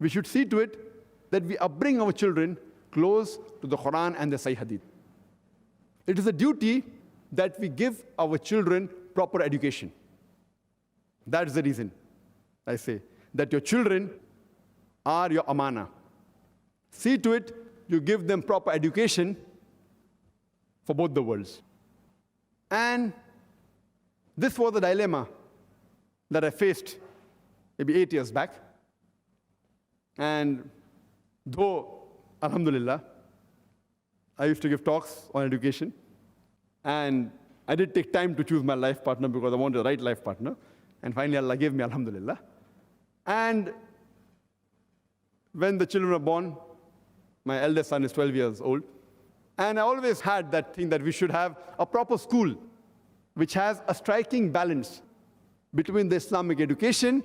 we should see to it that we upbring our children close to the Quran and the Sahih Hadith. It is a duty that we give our children proper education. That is the reason I say that your children are your amana. See to it you give them proper education for both the worlds. And this was the dilemma that I faced maybe 8 years back. And though, alhamdulillah, I used to give talks on education, and I did take time to choose my life partner because I wanted the right life partner. And finally, Allah gave me, alhamdulillah. And when the children were born, my eldest son is 12 years old, and I always had that thing that we should have a proper school which has a striking balance between the Islamic education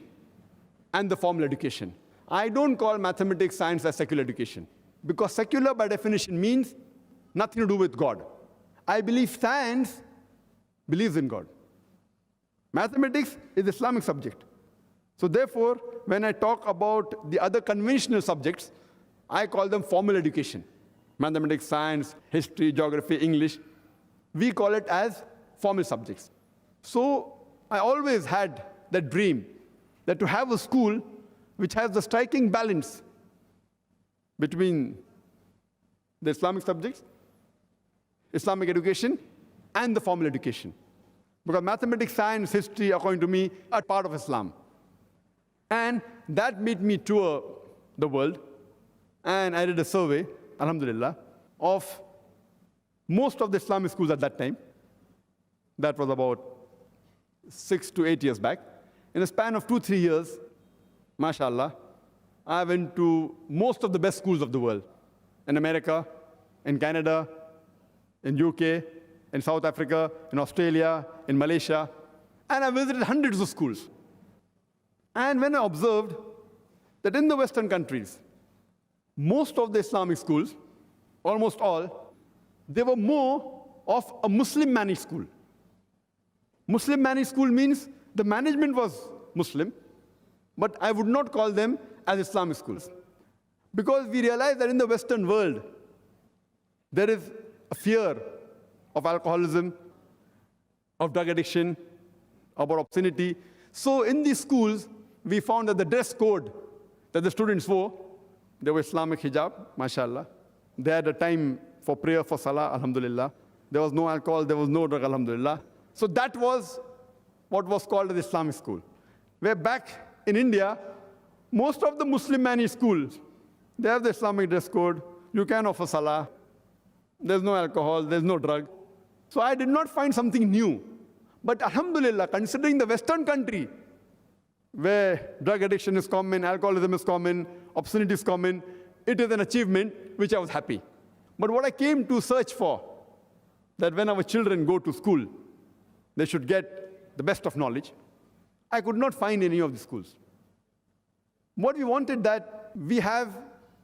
and the formal education. I don't call mathematics, science as secular education, because secular by definition means nothing to do with God. I believe science believes in God. Mathematics is Islamic subject. So therefore, when I talk about the other conventional subjects, I call them formal education. Mathematics, science, history, geography, English. We call it as formal subjects. So I always had that dream that to have a school which has the striking balance between the Islamic subjects, Islamic education, and the formal education. Because mathematics, science, history, according to me, are part of Islam. And that made me tour the world. And I did a survey, alhamdulillah, of most of the Islamic schools at that time. That was about 6 to 8 years back. In a span of 2-3 years, mashallah, I went to most of the best schools of the world. In America, in Canada, in UK, in South Africa, in Australia, in Malaysia. And I visited hundreds of schools. And when I observed that in the Western countries, most of the Islamic schools, almost all, they were more of a Muslim-managed school. Muslim-managed school means the management was Muslim, but I would not call them as Islamic schools. Because we realize that in the Western world, there is a fear of alcoholism, of drug addiction, about obscenity. So in these schools, we found that the dress code that the students wore, they were Islamic hijab, mashallah. They had a time for prayer, for salah, alhamdulillah. There was no alcohol, there was no drug, alhamdulillah. So that was what was called the Islamic school. Where back in India, most of the Muslim-managed schools, they have the Islamic dress code. You can offer salah. There's no alcohol, there's no drug. So I did not find something new. But alhamdulillah, considering the Western country, where drug addiction is common, alcoholism is common, obscenity is common, it is an achievement which I was happy. But what I came to search for, that when our children go to school, they should get the best of knowledge, I could not find any of the schools. What we wanted that we have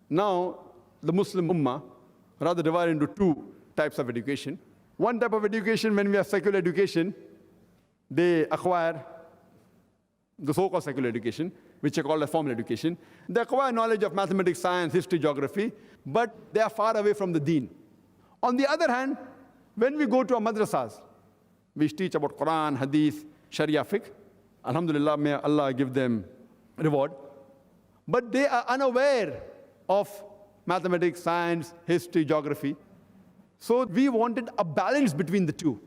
now the Muslim Ummah, rather divided into two types of education. One type of education, when we have secular education, they acquire the so-called secular education, which are called as formal education. They acquire knowledge of mathematics, science, history, geography, but they are far away from the deen. On the other hand, when we go to our madrasas, we teach about Quran, Hadith, Sharia, fiqh. Alhamdulillah, may Allah give them reward. But they are unaware of mathematics, science, history, geography. So we wanted a balance between the two.